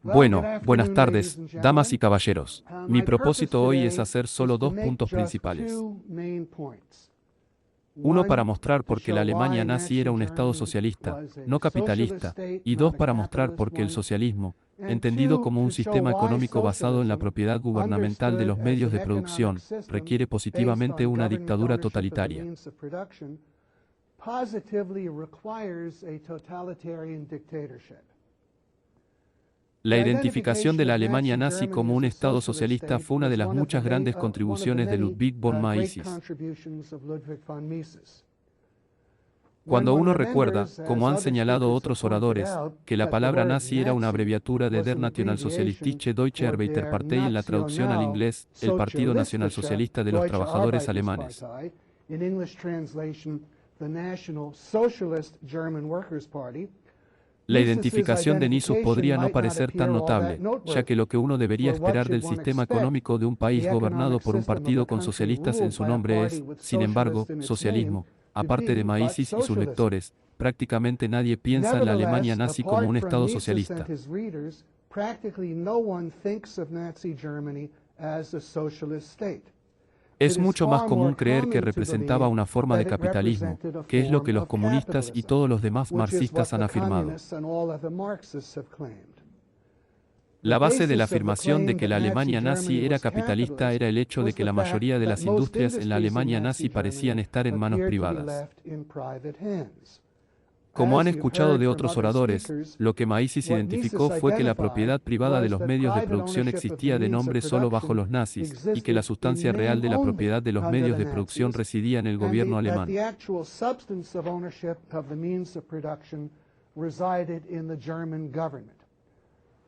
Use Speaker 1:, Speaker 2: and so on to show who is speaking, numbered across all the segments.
Speaker 1: Bueno, buenas tardes, damas y caballeros. Mi propósito hoy es hacer solo dos puntos principales. Uno para mostrar por qué la Alemania nazi era un Estado socialista, no capitalista, y dos para mostrar por qué el socialismo, entendido como un sistema económico basado en la propiedad gubernamental de los medios de producción, requiere positivamente una dictadura totalitaria. La identificación de la Alemania nazi como un Estado socialista fue una de las muchas grandes contribuciones de Ludwig von Mises. Cuando uno recuerda, como han señalado otros oradores, que la palabra nazi era una abreviatura de Der Nationalsozialistische Deutsche Arbeiterpartei en la traducción al inglés, el Partido Nacionalsocialista de los Trabajadores Alemanes. La identificación de Nisus podría no parecer tan notable, ya que lo que uno debería esperar del sistema económico de un país gobernado por un partido con socialistas en su nombre es, sin embargo, socialismo. Aparte de Mises y sus lectores, prácticamente nadie piensa en la Alemania nazi como un Estado socialista. Es mucho más común creer que representaba una forma de capitalismo, que es lo que los comunistas y todos los demás marxistas han afirmado. La base de la afirmación de que la Alemania nazi era capitalista era el hecho de que la mayoría de las industrias en la Alemania nazi parecían estar en manos privadas. Como han escuchado de otros oradores, lo que Mises identificó fue que la propiedad privada de los medios de producción existía de nombre solo bajo los nazis, y que la sustancia real de la propiedad de los medios de producción residía en el gobierno alemán.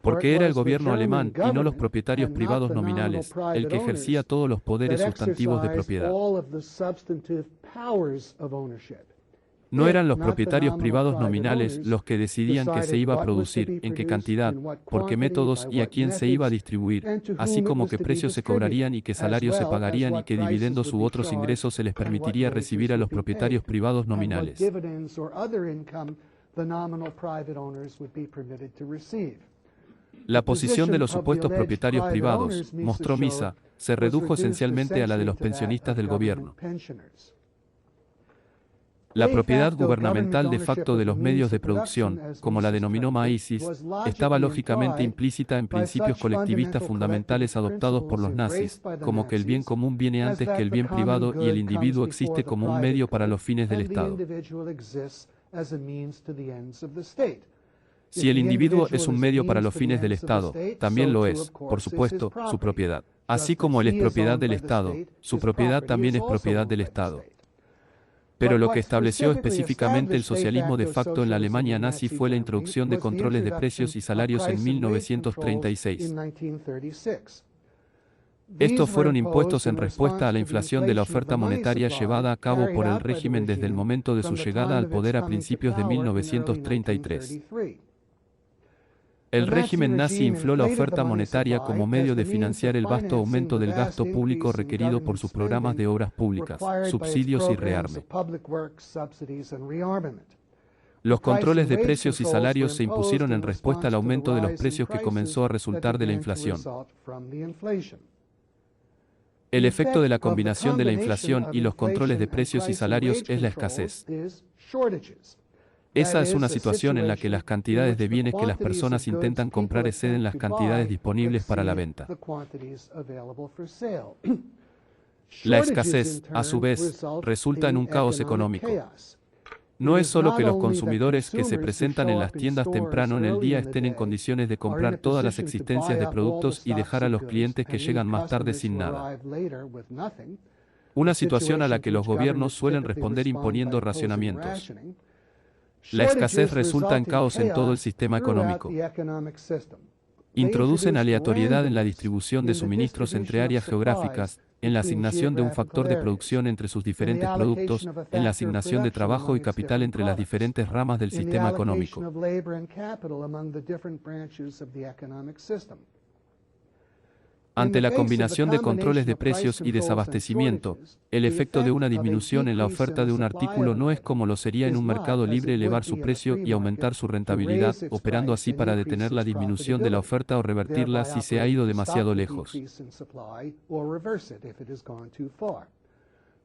Speaker 1: Porque era el gobierno alemán, y no los propietarios privados nominales, el que ejercía todos los poderes sustantivos de propiedad. No eran los propietarios privados nominales los que decidían qué se iba a producir, en qué cantidad, por qué métodos y a quién se iba a distribuir, así como qué precios se cobrarían y qué salarios se pagarían y qué dividendos u otros ingresos se les permitiría recibir a los propietarios privados nominales. La posición de los supuestos propietarios privados, mostró Misa, se redujo esencialmente a la de los pensionistas del gobierno. La propiedad gubernamental de facto de los medios de producción, como la denominó Mises, estaba lógicamente implícita en principios colectivistas fundamentales adoptados por los nazis, como que el bien común viene antes que el bien privado y el individuo existe como un medio para los fines del Estado. Si el individuo es un medio para los fines del Estado, también lo es, por supuesto, su propiedad. Así como él es propiedad del Estado, su propiedad también es propiedad del Estado. Pero lo que estableció específicamente el socialismo de facto en la Alemania nazi fue la introducción de controles de precios y salarios en 1936. Estos fueron impuestos en respuesta a la inflación de la oferta monetaria llevada a cabo por el régimen desde el momento de su llegada al poder a principios de 1933. El régimen nazi infló la oferta monetaria como medio de financiar el vasto aumento del gasto público requerido por sus programas de obras públicas, subsidios y rearme. Los controles de precios y salarios se impusieron en respuesta al aumento de los precios que comenzó a resultar de la inflación. El efecto de la combinación de la inflación y los controles de precios y salarios es la escasez. Esa es una situación en la que las cantidades de bienes que las personas intentan comprar exceden las cantidades disponibles para la venta. La escasez, a su vez, resulta en un caos económico. No es solo que los consumidores que se presentan en las tiendas temprano en el día estén en condiciones de comprar todas las existencias de productos y dejar a los clientes que llegan más tarde sin nada. Una situación a la que los gobiernos suelen responder imponiendo racionamientos. La escasez resulta en caos en todo el sistema económico. Introducen aleatoriedad en la distribución de suministros entre áreas geográficas, en la asignación de un factor de producción entre sus diferentes productos, en la asignación de trabajo y capital entre las diferentes ramas del sistema económico. Ante la combinación de controles de precios y desabastecimiento, el efecto de una disminución en la oferta de un artículo no es como lo sería en un mercado libre elevar su precio y aumentar su rentabilidad, operando así para detener la disminución de la oferta o revertirla si se ha ido demasiado lejos.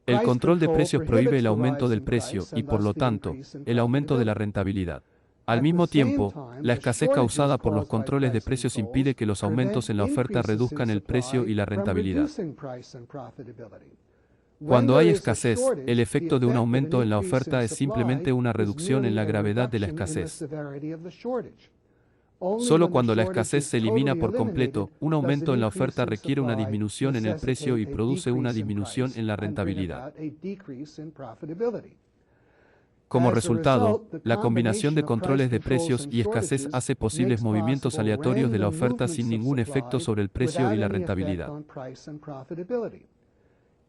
Speaker 1: El control de precios prohíbe el aumento del precio y, por lo tanto, el aumento de la rentabilidad. Al mismo tiempo, la escasez causada por los controles de precios impide que los aumentos en la oferta reduzcan el precio y la rentabilidad. Cuando hay escasez, el efecto de un aumento en la oferta es simplemente una reducción en la gravedad de la escasez. Solo cuando la escasez se elimina por completo, un aumento en la oferta requiere una disminución en el precio y produce una disminución en la rentabilidad. Como resultado, la combinación de controles de precios y escasez hace posibles movimientos aleatorios de la oferta sin ningún efecto sobre el precio y la rentabilidad.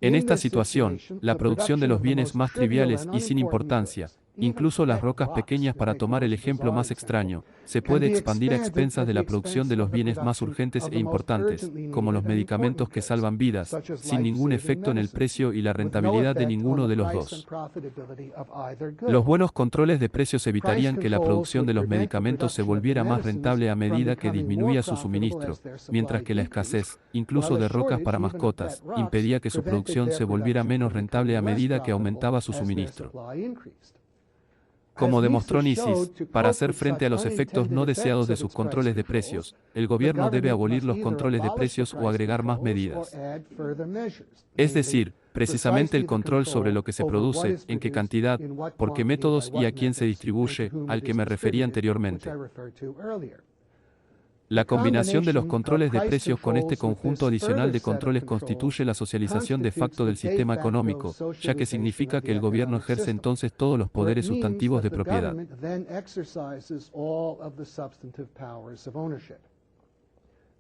Speaker 1: En esta situación, la producción de los bienes más triviales y sin importancia, incluso las rocas pequeñas para tomar el ejemplo más extraño, se puede expandir a expensas de la producción de los bienes más urgentes e importantes, como los medicamentos que salvan vidas, sin ningún efecto en el precio y la rentabilidad de ninguno de los dos. Los buenos controles de precios evitarían que la producción de los medicamentos se volviera más rentable a medida que disminuía su suministro, mientras que la escasez, incluso de rocas para mascotas, impedía que su producción se volviera menos rentable a medida que aumentaba su suministro. Como demostró Nicis, para hacer frente a los efectos no deseados de sus controles de precios, el gobierno debe abolir los controles de precios o agregar más medidas. Es decir, precisamente el control sobre lo que se produce, en qué cantidad, por qué métodos y a quién se distribuye, al que me referí anteriormente. La combinación de los controles de precios con este conjunto adicional de controles constituye la socialización de facto del sistema económico, ya que significa que el gobierno ejerce entonces todos los poderes sustantivos de propiedad.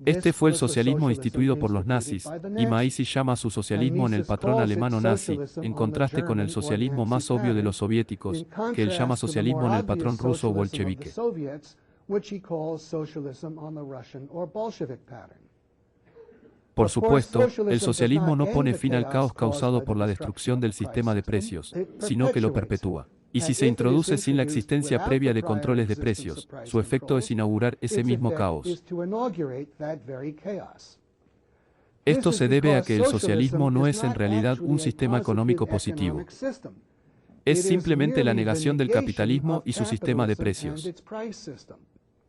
Speaker 1: Este fue el socialismo instituido por los nazis, y Maisy llama a su socialismo en el patrón alemán o nazi, en contraste con el socialismo más obvio de los soviéticos, que él llama socialismo en el patrón ruso o bolchevique. Por supuesto, el socialismo no pone fin al caos causado por la destrucción del sistema de precios, sino que lo perpetúa. Y si se introduce sin la existencia previa de controles de precios, su efecto es inaugurar ese mismo caos. Esto se debe a que el socialismo no es en realidad un sistema económico positivo. Es simplemente la negación del capitalismo y su sistema de precios.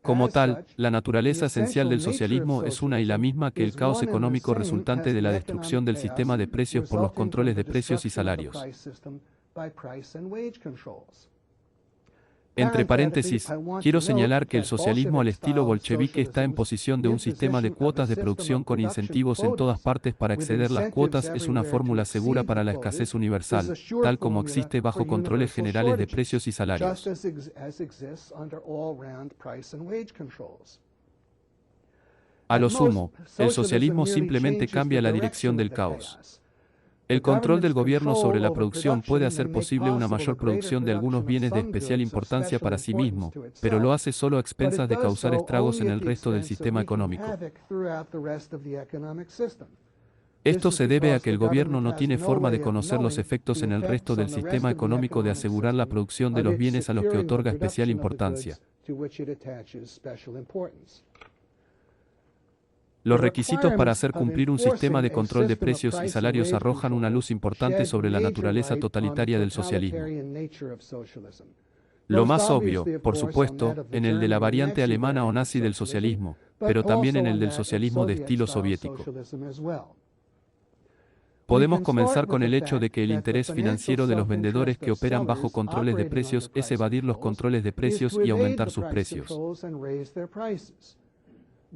Speaker 1: Como tal, la naturaleza esencial del socialismo es una y la misma que el caos económico resultante de la destrucción del sistema de precios por los controles de precios y salarios. Entre paréntesis, quiero señalar que el socialismo al estilo bolchevique está en posición de un sistema de cuotas de producción con incentivos en todas partes para exceder las cuotas es una fórmula segura para la escasez universal, tal como existe bajo controles generales de precios y salarios. A lo sumo, el socialismo simplemente cambia la dirección del caos. El control del gobierno sobre la producción puede hacer posible una mayor producción de algunos bienes de especial importancia para sí mismo, pero lo hace solo a expensas de causar estragos en el resto del sistema económico. Esto se debe a que el gobierno no tiene forma de conocer los efectos en el resto del sistema económico de asegurar la producción de los bienes a los que otorga especial importancia. Los requisitos para hacer cumplir un sistema de control de precios y salarios arrojan una luz importante sobre la naturaleza totalitaria del socialismo. Lo más obvio, por supuesto, en el de la variante alemana o nazi del socialismo, pero también en el del socialismo de estilo soviético. Podemos comenzar con el hecho de que el interés financiero de los vendedores que operan bajo controles de precios es evadir los controles de precios y aumentar sus precios.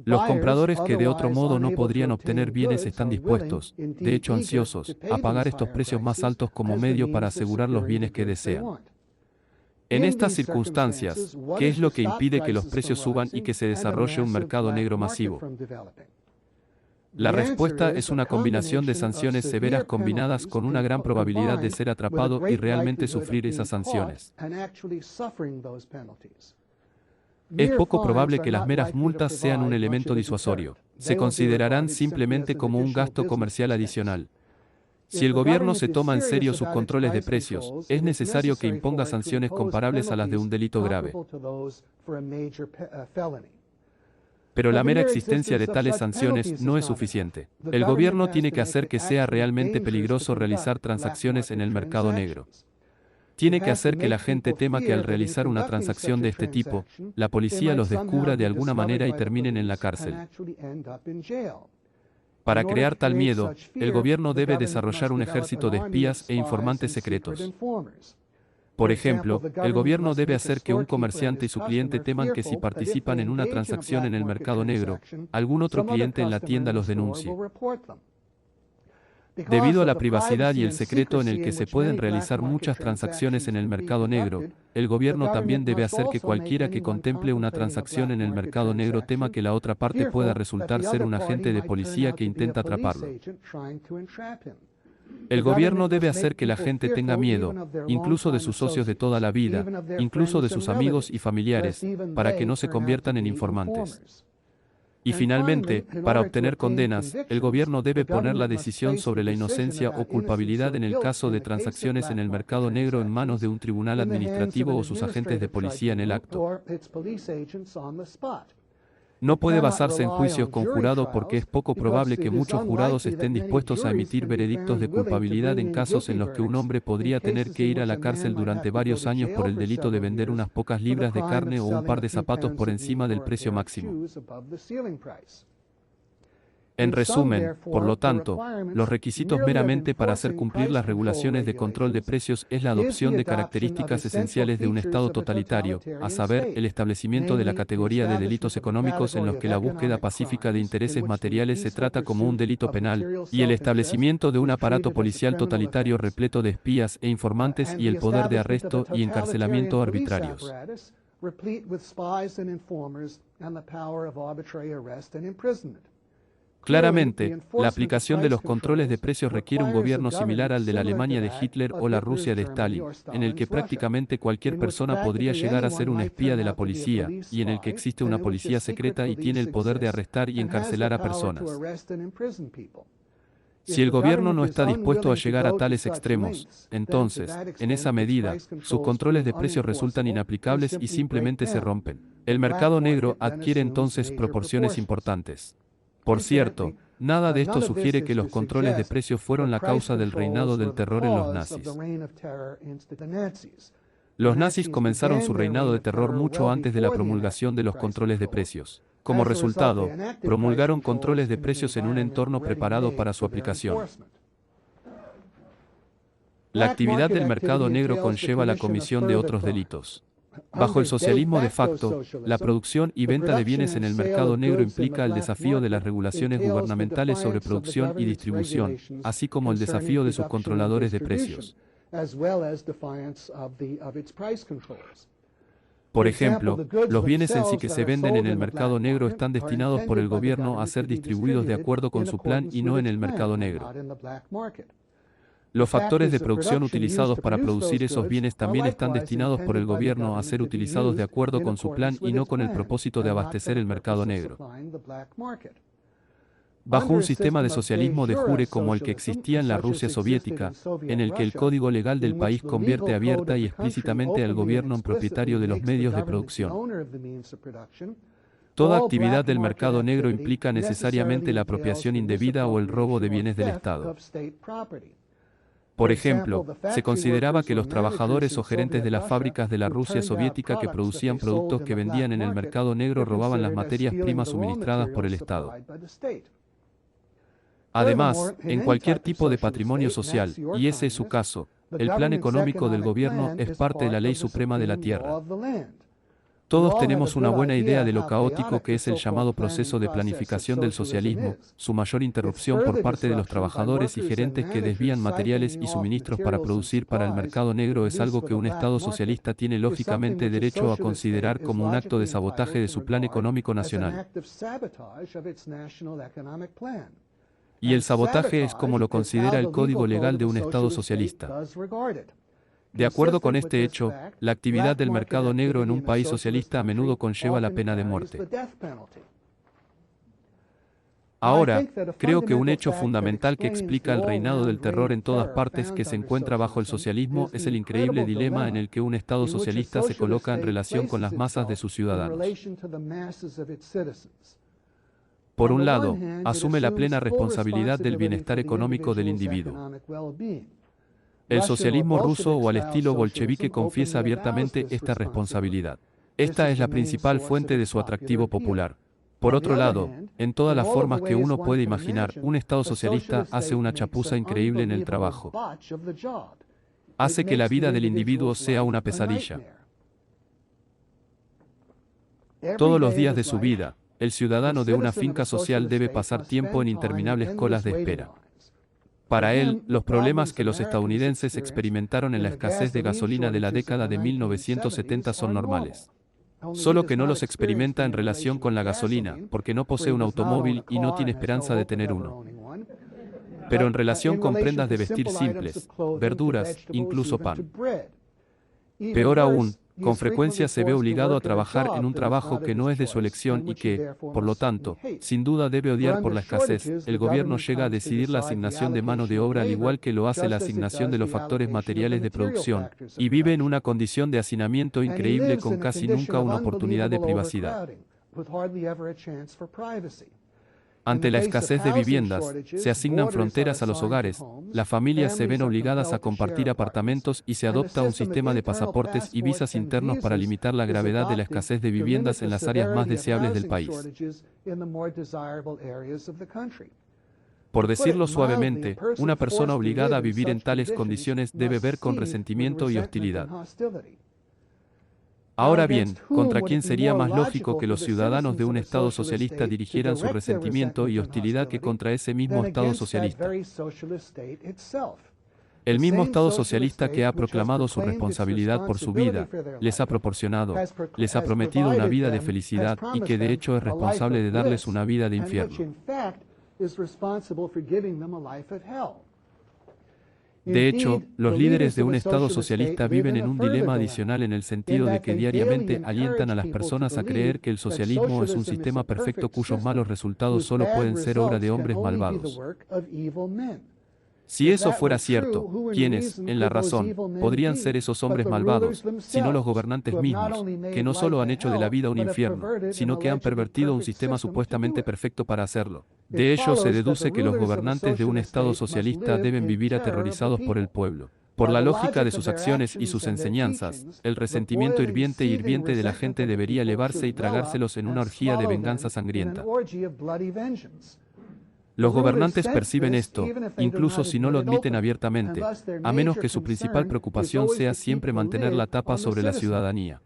Speaker 1: Los compradores que de otro modo no podrían obtener bienes están dispuestos, de hecho ansiosos, a pagar estos precios más altos como medio para asegurar los bienes que desean. En estas circunstancias, ¿qué es lo que impide que los precios suban y que se desarrolle un mercado negro masivo? La respuesta es una combinación de sanciones severas combinadas con una gran probabilidad de ser atrapado y realmente sufrir esas sanciones. Es poco probable que las meras multas sean un elemento disuasorio. Se considerarán simplemente como un gasto comercial adicional. Si el gobierno se toma en serio sus controles de precios, es necesario que imponga sanciones comparables a las de un delito grave. Pero la mera existencia de tales sanciones no es suficiente. El gobierno tiene que hacer que sea realmente peligroso realizar transacciones en el mercado negro. Tiene que hacer que la gente tema que al realizar una transacción de este tipo, la policía los descubra de alguna manera y terminen en la cárcel. Para crear tal miedo, el gobierno debe desarrollar un ejército de espías e informantes secretos. Por ejemplo, el gobierno debe hacer que un comerciante y su cliente teman que si participan en una transacción en el mercado negro, algún otro cliente en la tienda los denuncie. Debido a la privacidad y el secreto en el que se pueden realizar muchas transacciones en el mercado negro, el gobierno también debe hacer que cualquiera que contemple una transacción en el mercado negro tema que la otra parte pueda resultar ser un agente de policía que intenta atraparlo. El gobierno debe hacer que la gente tenga miedo, incluso de sus socios de toda la vida, incluso de sus amigos y familiares, para que no se conviertan en informantes. Y finalmente, para obtener condenas, el gobierno debe poner la decisión sobre la inocencia o culpabilidad en el caso de transacciones en el mercado negro en manos de un tribunal administrativo o sus agentes de policía en el acto. No puede basarse en juicios con jurado porque es poco probable que muchos jurados estén dispuestos a emitir veredictos de culpabilidad en casos en los que un hombre podría tener que ir a la cárcel durante varios años por el delito de vender unas pocas libras de carne o un par de zapatos por encima del precio máximo. En resumen, por lo tanto, los requisitos meramente para hacer cumplir las regulaciones de control de precios es la adopción de características esenciales de un Estado totalitario, a saber, el establecimiento de la categoría de delitos económicos en los que la búsqueda pacífica de intereses materiales se trata como un delito penal, y el establecimiento de un aparato policial totalitario repleto de espías e informantes y el poder de arresto y encarcelamiento arbitrarios. Claramente, la aplicación de los controles de precios requiere un gobierno similar al de la Alemania de Hitler o la Rusia de Stalin, en el que prácticamente cualquier persona podría llegar a ser un espía de la policía, y en el que existe una policía secreta y tiene el poder de arrestar y encarcelar a personas. Si el gobierno no está dispuesto a llegar a tales extremos, entonces, en esa medida, sus controles de precios resultan inaplicables y simplemente se rompen. El mercado negro adquiere entonces proporciones importantes. Por cierto, nada de esto sugiere que los controles de precios fueron la causa del reinado del terror en los nazis. Los nazis comenzaron su reinado de terror mucho antes de la promulgación de los controles de precios. Como resultado, promulgaron controles de precios en un entorno preparado para su aplicación. La actividad del mercado negro conlleva la comisión de otros delitos. Bajo el socialismo de facto, la producción y venta de bienes en el mercado negro implica el desafío de las regulaciones gubernamentales sobre producción y distribución, así como el desafío de sus controladores de precios. Por ejemplo, los bienes en sí que se venden en el mercado negro están destinados por el gobierno a ser distribuidos de acuerdo con su plan y no en el mercado negro. Los factores de producción utilizados para producir esos bienes también están destinados por el gobierno a ser utilizados de acuerdo con su plan y no con el propósito de abastecer el mercado negro. Bajo un sistema de socialismo de jure como el que existía en la Rusia soviética, en el que el código legal del país convierte abierta y explícitamente al gobierno en propietario de los medios de producción. Toda actividad del mercado negro implica necesariamente la apropiación indebida o el robo de bienes del Estado. Por ejemplo, se consideraba que los trabajadores o gerentes de las fábricas de la Rusia soviética que producían productos que vendían en el mercado negro robaban las materias primas suministradas por el Estado. Además, en cualquier tipo de patrimonio social, y ese es su caso, el plan económico del gobierno es parte de la ley suprema de la tierra. Todos tenemos una buena idea de lo caótico que es el llamado proceso de planificación del socialismo, su mayor interrupción por parte de los trabajadores y gerentes que desvían materiales y suministros para producir para el mercado negro es algo que un Estado socialista tiene lógicamente derecho a considerar como un acto de sabotaje de su plan económico nacional. Y el sabotaje es como lo considera el código legal de un Estado socialista. De acuerdo con este hecho, la actividad del mercado negro en un país socialista a menudo conlleva la pena de muerte. Ahora, creo que un hecho fundamental que explica el reinado del terror en todas partes que se encuentra bajo el socialismo es el increíble dilema en el que un Estado socialista se coloca en relación con las masas de sus ciudadanos. Por un lado, asume la plena responsabilidad del bienestar económico del individuo. El socialismo ruso o al estilo bolchevique confiesa abiertamente esta responsabilidad. Esta es la principal fuente de su atractivo popular. Por otro lado, en todas las formas que uno puede imaginar, un Estado socialista hace una chapuza increíble en el trabajo. Hace que la vida del individuo sea una pesadilla. Todos los días de su vida, el ciudadano de una finca social debe pasar tiempo en interminables colas de espera. Para él, los problemas que los estadounidenses experimentaron en la escasez de gasolina de la década de 1970 son normales. Solo que no los experimenta en relación con la gasolina, porque no posee un automóvil y no tiene esperanza de tener uno. Pero en relación con prendas de vestir simples, verduras, incluso pan. Peor aún, con frecuencia se ve obligado a trabajar en un trabajo que no es de su elección y que, por lo tanto, sin duda debe odiar por la escasez. El gobierno llega a decidir la asignación de mano de obra al igual que lo hace la asignación de los factores materiales de producción, y vive en una condición de hacinamiento increíble con casi nunca una oportunidad de privacidad. Ante la escasez de viviendas, se asignan fronteras a los hogares, las familias se ven obligadas a compartir apartamentos y se adopta un sistema de pasaportes y visas internos para limitar la gravedad de la escasez de viviendas en las áreas más deseables del país. Por decirlo suavemente, una persona obligada a vivir en tales condiciones debe ver con resentimiento y hostilidad. Ahora bien, ¿contra quién sería más lógico que los ciudadanos de un Estado socialista dirigieran su resentimiento y hostilidad que contra ese mismo Estado socialista? El mismo Estado socialista que ha proclamado su responsabilidad por su vida, les ha proporcionado, les ha prometido una vida de felicidad y que de hecho es responsable de darles una vida de infierno. De hecho, los líderes de un Estado socialista viven en un dilema adicional en el sentido de que diariamente alientan a las personas a creer que el socialismo es un sistema perfecto cuyos malos resultados solo pueden ser obra de hombres malvados. Si eso fuera cierto, ¿quiénes, en la razón, podrían ser esos hombres malvados, sino los gobernantes mismos, que no solo han hecho de la vida un infierno, sino que han pervertido un sistema supuestamente perfecto para hacerlo? De ello se deduce que los gobernantes de un Estado socialista deben vivir aterrorizados por el pueblo. Por la lógica de sus acciones y sus enseñanzas, el resentimiento hirviente y hirviente de la gente debería elevarse y tragárselos en una orgía de venganza sangrienta. Los gobernantes perciben esto, incluso si no lo admiten abiertamente, a menos que su principal preocupación sea siempre mantener la tapa sobre la ciudadanía.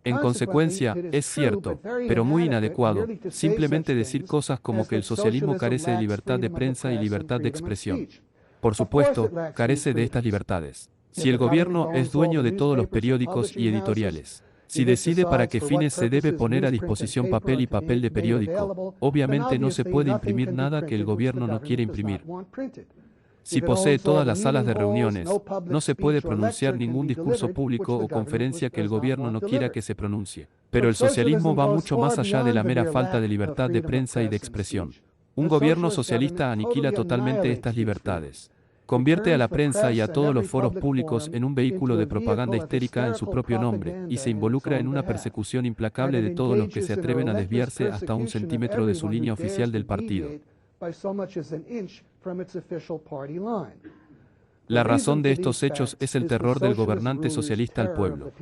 Speaker 1: En consecuencia, es cierto, pero muy inadecuado, simplemente decir cosas como que el socialismo carece de libertad de prensa y libertad de expresión. Por supuesto, carece de estas libertades. Si el gobierno es dueño de todos los periódicos y editoriales, si decide para qué fines se debe poner a disposición papel y papel de periódico, obviamente no se puede imprimir nada que el gobierno no quiere imprimir. Si posee todas las salas de reuniones, no se puede pronunciar ningún discurso público o conferencia que el gobierno no quiera que se pronuncie. Pero el socialismo va mucho más allá de la mera falta de libertad de prensa y de expresión. Un gobierno socialista aniquila totalmente estas libertades. Convierte a la prensa y a todos los foros públicos en un vehículo de propaganda histérica en su propio nombre, y se involucra en una persecución implacable de todos los que se atreven a desviarse hasta un centímetro de su línea oficial del partido. La razón de estos hechos es el terror del gobernante socialista al pueblo.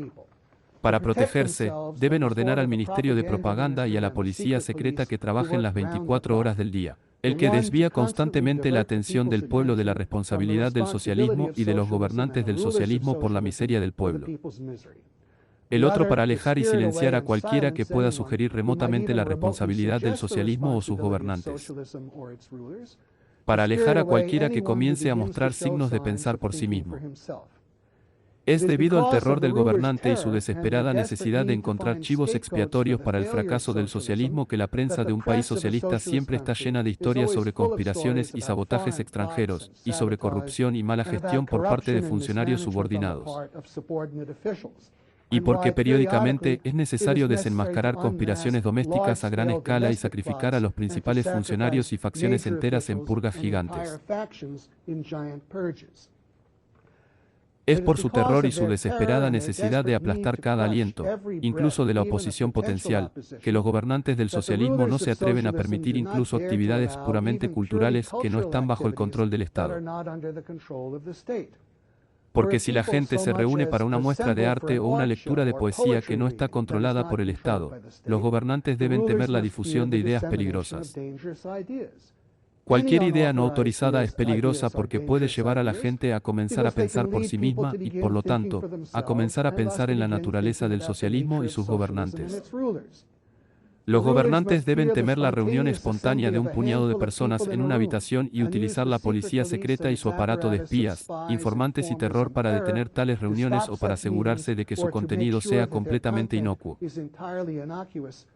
Speaker 1: Para protegerse, deben ordenar al Ministerio de Propaganda y a la policía secreta que trabajen las 24 horas del día. El que desvía constantemente la atención del pueblo de la responsabilidad del socialismo y de los gobernantes del socialismo por la miseria del pueblo. El otro para alejar y silenciar a cualquiera que pueda sugerir remotamente la responsabilidad del socialismo o sus gobernantes. Para alejar a cualquiera que comience a mostrar signos de pensar por sí mismo. Es debido al terror del gobernante y su desesperada necesidad de encontrar chivos expiatorios para el fracaso del socialismo que la prensa de un país socialista siempre está llena de historias sobre conspiraciones y sabotajes extranjeros, y sobre corrupción y mala gestión por parte de funcionarios subordinados. Y porque periódicamente es necesario desenmascarar conspiraciones domésticas a gran escala y sacrificar a los principales funcionarios y facciones enteras en purgas gigantes. Es por su terror y su desesperada necesidad de aplastar cada aliento, incluso de la oposición potencial, que los gobernantes del socialismo no se atreven a permitir incluso actividades puramente culturales que no están bajo el control del Estado. Porque si la gente se reúne para una muestra de arte o una lectura de poesía que no está controlada por el Estado, los gobernantes deben temer la difusión de ideas peligrosas. Cualquier idea no autorizada es peligrosa porque puede llevar a la gente a comenzar a pensar por sí misma y, por lo tanto, a comenzar a pensar en la naturaleza del socialismo y sus gobernantes. Los gobernantes deben temer la reunión espontánea de un puñado de personas en una habitación y utilizar la policía secreta y su aparato de espías, informantes y terror para detener tales reuniones o para asegurarse de que su contenido sea completamente inocuo.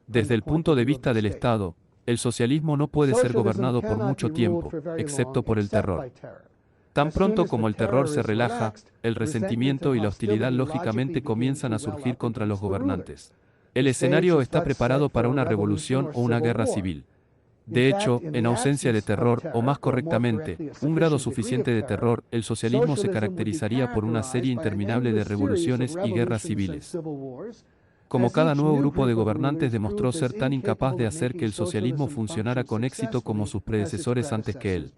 Speaker 1: Desde el punto de vista del Estado, el socialismo no puede ser gobernado por mucho tiempo, excepto por el terror. Tan pronto como el terror se relaja, el resentimiento y la hostilidad lógicamente comienzan a surgir contra los gobernantes. El escenario está preparado para una revolución o una guerra civil. De hecho, en ausencia de terror, o más correctamente, un grado suficiente de terror, el socialismo se caracterizaría por una serie interminable de revoluciones y guerras civiles. Como cada nuevo grupo de gobernantes demostró ser tan incapaz de hacer que el socialismo funcionara con éxito como sus predecesores antes que él.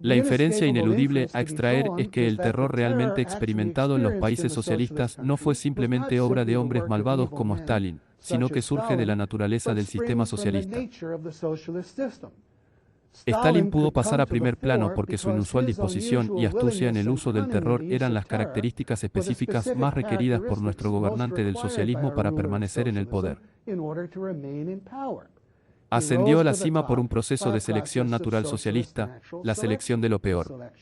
Speaker 1: La inferencia ineludible a extraer es que el terror realmente experimentado en los países socialistas no fue simplemente obra de hombres malvados como Stalin, sino que surge de la naturaleza del sistema socialista. Stalin pudo pasar a primer plano porque su inusual disposición y astucia en el uso del terror eran las características específicas más requeridas por nuestro gobernante del socialismo para permanecer en el poder. Ascendió a la cima por un proceso de selección natural socialista, la selección de lo peor.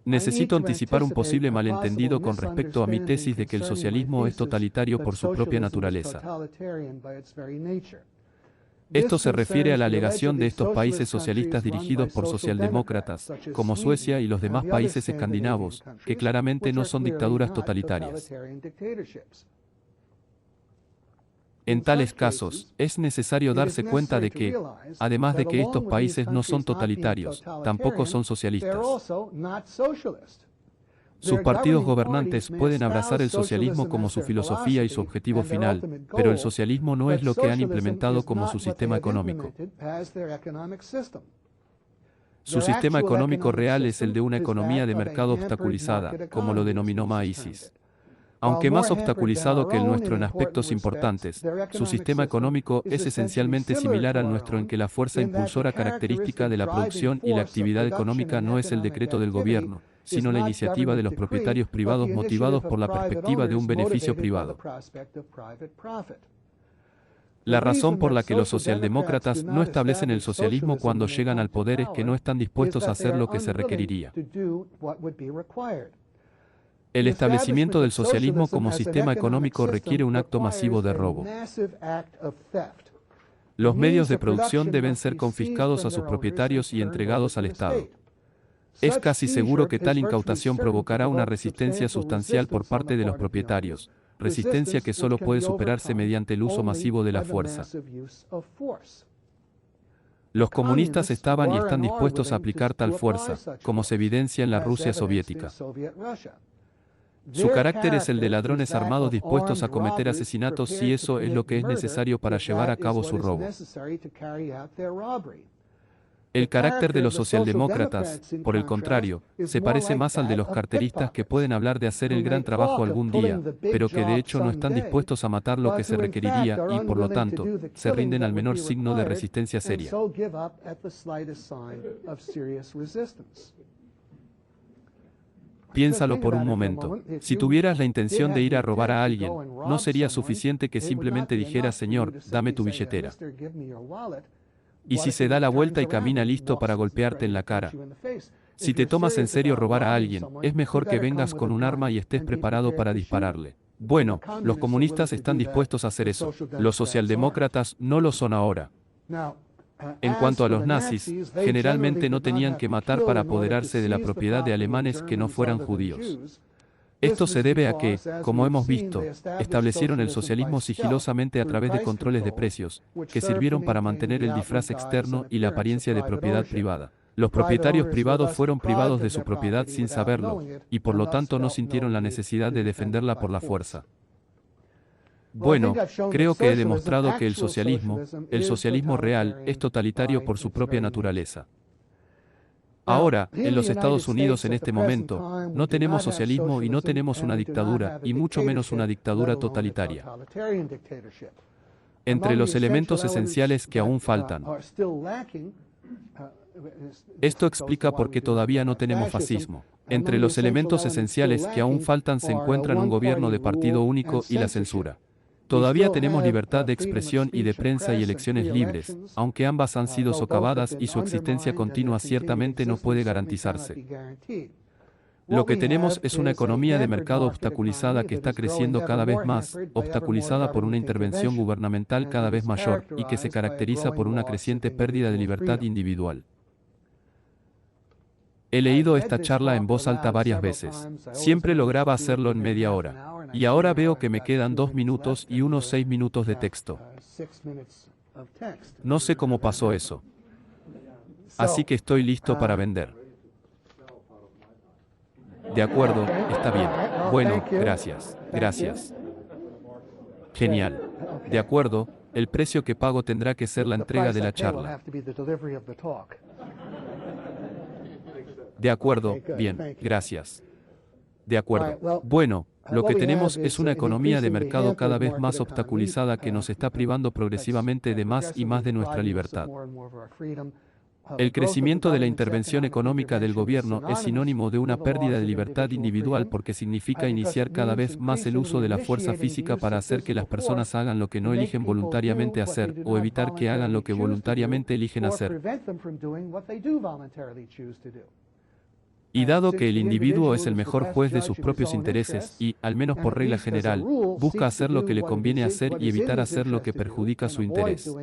Speaker 1: Necesito anticipar un posible malentendido con respecto a mi tesis de que el socialismo es totalitario por su propia naturaleza. Esto se refiere a la alegación de estos países socialistas dirigidos por socialdemócratas, como Suecia y los demás países escandinavos, que claramente no son dictaduras totalitarias. En tales casos, es necesario darse cuenta de que, además de que estos países no son totalitarios, tampoco son socialistas. Sus partidos gobernantes pueden abrazar el socialismo como su filosofía y su objetivo final, pero el socialismo no es lo que han implementado como su sistema económico. Su sistema económico real es el de una economía de mercado obstaculizada, como lo denominó Mises. Aunque más obstaculizado que el nuestro en aspectos importantes, su sistema económico es esencialmente similar al nuestro en que la fuerza impulsora característica de la producción y la actividad económica no es el decreto del gobierno, sino la iniciativa de los propietarios privados motivados por la perspectiva de un beneficio privado. La razón por la que los socialdemócratas no establecen el socialismo cuando llegan al poder es que no están dispuestos a hacer lo que se requeriría. El establecimiento del socialismo como sistema económico requiere un acto masivo de robo. Los medios de producción deben ser confiscados a sus propietarios y entregados al Estado. Es casi seguro que tal incautación provocará una resistencia sustancial por parte de los propietarios, resistencia que solo puede superarse mediante el uso masivo de la fuerza. Los comunistas estaban y están dispuestos a aplicar tal fuerza, como se evidencia en la Rusia soviética. Su carácter es el de ladrones armados dispuestos a cometer asesinatos si eso es lo que es necesario para llevar a cabo su robo. El carácter de los socialdemócratas, por el contrario, se parece más al de los carteristas que pueden hablar de hacer el gran trabajo algún día, pero que de hecho no están dispuestos a matar lo que se requeriría y, por lo tanto, se rinden al menor signo de resistencia seria. Piénsalo por un momento. Si tuvieras la intención de ir a robar a alguien, no sería suficiente que simplemente dijeras, Señor, dame tu billetera. Y si se da la vuelta y camina listo para golpearte en la cara, Si te tomas en serio robar a alguien, es mejor que vengas con un arma y estés preparado para dispararle. Bueno, los comunistas están dispuestos a hacer eso. Los socialdemócratas no lo son ahora. En cuanto a los nazis, generalmente no tenían que matar para apoderarse de la propiedad de alemanes que no fueran judíos. Esto se debe a que, como hemos visto, establecieron el socialismo sigilosamente a través de controles de precios, que sirvieron para mantener el disfraz externo y la apariencia de propiedad privada. Los propietarios privados fueron privados de su propiedad sin saberlo, y por lo tanto no sintieron la necesidad de defenderla por la fuerza. Bueno, creo que he demostrado que el socialismo real, es totalitario por su propia naturaleza. Ahora, en los Estados Unidos en este momento, no tenemos socialismo y no tenemos una dictadura, y mucho menos una dictadura totalitaria. Entre los elementos esenciales que aún faltan. Esto explica por qué todavía no tenemos fascismo. Entre los elementos esenciales que aún faltan se encuentran un gobierno de partido único y la censura. Todavía tenemos libertad de expresión y de prensa y elecciones libres, aunque ambas han sido socavadas y su existencia continua ciertamente no puede garantizarse. Lo que tenemos es una economía de mercado obstaculizada que está creciendo cada vez más, obstaculizada por una intervención gubernamental cada vez mayor, y que se caracteriza por una creciente pérdida de libertad individual. He leído esta charla en voz alta varias veces. Siempre lograba hacerlo en media hora. Y ahora veo que me quedan 2 minutos y unos 6 minutos de texto. No sé cómo pasó eso. Así que estoy listo para vender. De acuerdo, está bien. Bueno, gracias. Gracias. Genial. De acuerdo, el precio que pago tendrá que ser la entrega de la charla. De acuerdo, bien, gracias. De acuerdo. Bueno, lo que tenemos es una economía de mercado cada vez más obstaculizada que nos está privando progresivamente de más y más de nuestra libertad. El crecimiento de la intervención económica del gobierno es sinónimo de una pérdida de libertad individual porque significa iniciar cada vez más el uso de la fuerza física para hacer que las personas hagan lo que no eligen voluntariamente hacer o evitar que hagan lo que voluntariamente eligen hacer. Y dado que el individuo es el mejor juez de sus propios intereses y, al menos por regla general, busca hacer lo que le conviene hacer y evitar hacer lo que perjudica su interés.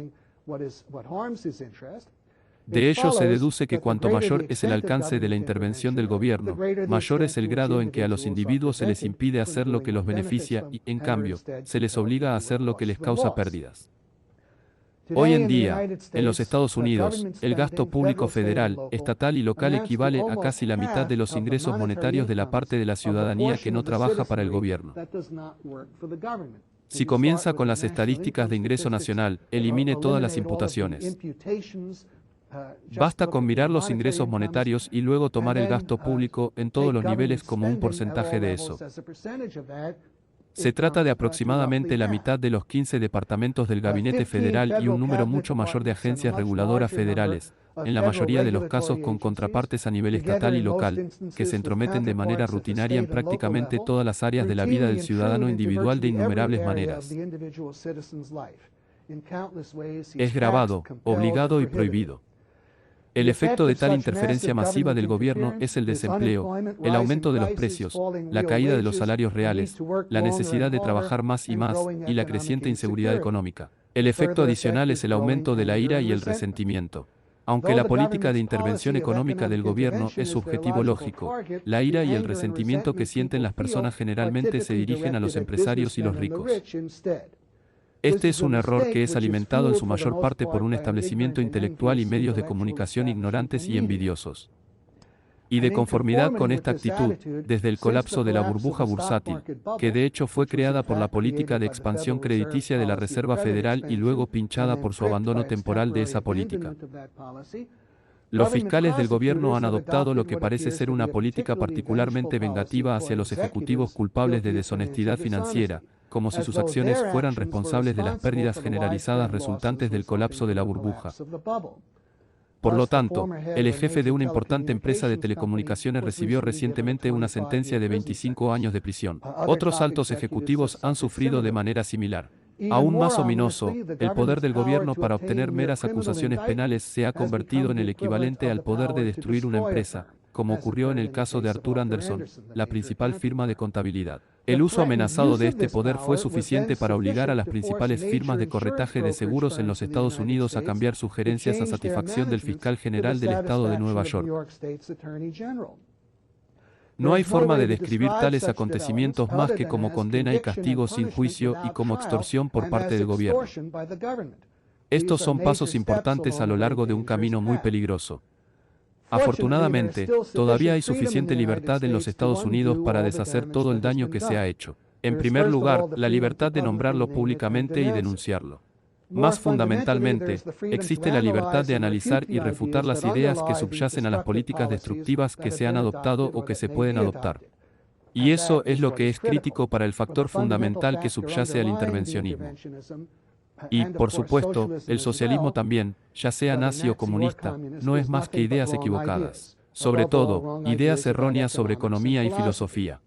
Speaker 1: De ello se deduce que cuanto mayor es el alcance de la intervención del gobierno, mayor es el grado en que a los individuos se les impide hacer lo que los beneficia y, en cambio, se les obliga a hacer lo que les causa pérdidas. Hoy en día, en los Estados Unidos, el gasto público federal, estatal y local equivale a casi la mitad de los ingresos monetarios de la parte de la ciudadanía que no trabaja para el gobierno. Si comienza con las estadísticas de ingreso nacional, elimine todas las imputaciones. Basta con mirar los ingresos monetarios y luego tomar el gasto público en todos los niveles como un porcentaje de eso. Se trata de aproximadamente la mitad de los 15 departamentos del Gabinete Federal y un número mucho mayor de agencias reguladoras federales, en la mayoría de los casos con contrapartes a nivel estatal y local, que se entrometen de manera rutinaria en prácticamente todas las áreas de la vida del ciudadano individual de innumerables maneras. Es grabado, obligado y prohibido. El efecto de tal interferencia masiva del gobierno es el desempleo, el aumento de los precios, la caída de los salarios reales, la necesidad de trabajar más y más, y la creciente inseguridad económica. El efecto adicional es el aumento de la ira y el resentimiento. Aunque la política de intervención económica del gobierno es su objetivo lógico, la ira y el resentimiento que sienten las personas generalmente se dirigen a los empresarios y los ricos. Este es un error que es alimentado en su mayor parte por un establecimiento intelectual y medios de comunicación ignorantes y envidiosos. Y de conformidad con esta actitud, desde el colapso de la burbuja bursátil, que de hecho fue creada por la política de expansión crediticia de la Reserva Federal y luego pinchada por su abandono temporal de esa política. Los fiscales del gobierno han adoptado lo que parece ser una política particularmente vengativa hacia los ejecutivos culpables de deshonestidad financiera, como si sus acciones fueran responsables de las pérdidas generalizadas resultantes del colapso de la burbuja. Por lo tanto, el jefe de una importante empresa de telecomunicaciones recibió recientemente una sentencia de 25 años de prisión. Otros altos ejecutivos han sufrido de manera similar. Aún más ominoso, el poder del gobierno para obtener meras acusaciones penales se ha convertido en el equivalente al poder de destruir una empresa, como ocurrió en el caso de Arthur Andersen, la principal firma de contabilidad. El uso amenazado de este poder fue suficiente para obligar a las principales firmas de corretaje de seguros en los Estados Unidos a cambiar sus gerencias a satisfacción del fiscal general del estado de Nueva York. No hay forma de describir tales acontecimientos más que como condena y castigo sin juicio y como extorsión por parte del gobierno. Estos son pasos importantes a lo largo de un camino muy peligroso. Afortunadamente, todavía hay suficiente libertad en los Estados Unidos para deshacer todo el daño que se ha hecho. En primer lugar, la libertad de nombrarlo públicamente y denunciarlo. Más fundamentalmente, existe la libertad de analizar y refutar las ideas que subyacen a las políticas destructivas que se han adoptado o que se pueden adoptar. Y eso es lo que es crítico para el factor fundamental que subyace al intervencionismo. Y, por supuesto, el socialismo también, ya sea nazi o comunista, no es más que ideas equivocadas. Sobre todo, ideas erróneas sobre economía y filosofía.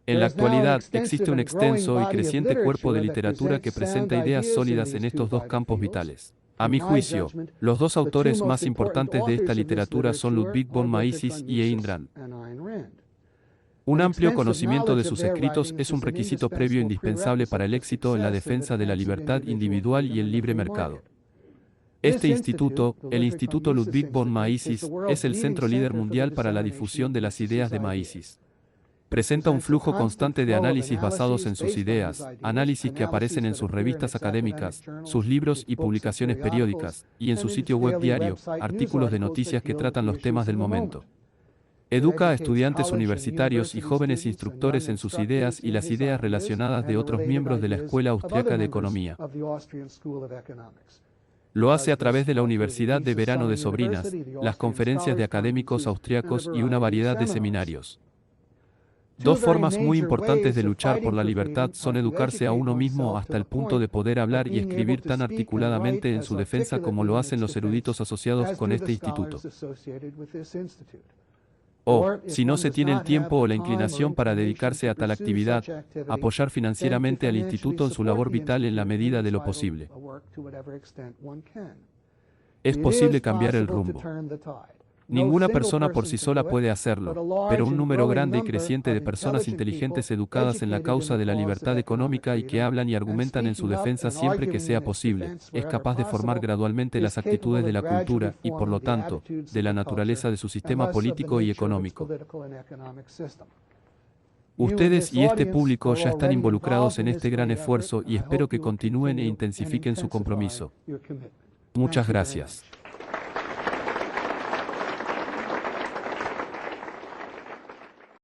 Speaker 1: En la actualidad, existe un extenso y creciente cuerpo de literatura que presenta ideas sólidas en estos dos campos vitales. A mi juicio, los dos autores más importantes de esta literatura son Ludwig von Mises y Ayn Rand. Un amplio conocimiento de sus escritos es un requisito previo indispensable para el éxito en la defensa de la libertad individual y el libre mercado. Este instituto, el Instituto Ludwig von Mises, es el centro líder mundial para la difusión de las ideas de Mises. Presenta un flujo constante de análisis basados en sus ideas, análisis que aparecen en sus revistas académicas, sus libros y publicaciones periódicas, y en su sitio web diario, artículos de noticias que tratan los temas del momento. Educa a estudiantes universitarios y jóvenes instructores en sus ideas y las ideas relacionadas de otros miembros de la Escuela Austriaca de Economía. Lo hace a través de la Universidad de Verano de Sobrinas, las conferencias de académicos austriacos y una variedad de seminarios. Dos formas muy importantes de luchar por la libertad son educarse a uno mismo hasta el punto de poder hablar y escribir tan articuladamente en su defensa como lo hacen los eruditos asociados con este instituto. O, si no se tiene el tiempo o la inclinación para dedicarse a tal actividad, apoyar financieramente al instituto en su labor vital en la medida de lo posible. Es posible cambiar el rumbo. Ninguna persona por sí sola puede hacerlo, pero un número grande y creciente de personas inteligentes educadas en la causa de la libertad económica y que hablan y argumentan en su defensa siempre que sea posible, es capaz de formar gradualmente las actitudes de la cultura y, por lo tanto, de la naturaleza de su sistema político y económico. Ustedes y este público ya están involucrados en este gran esfuerzo y espero que continúen e intensifiquen su compromiso. Muchas gracias.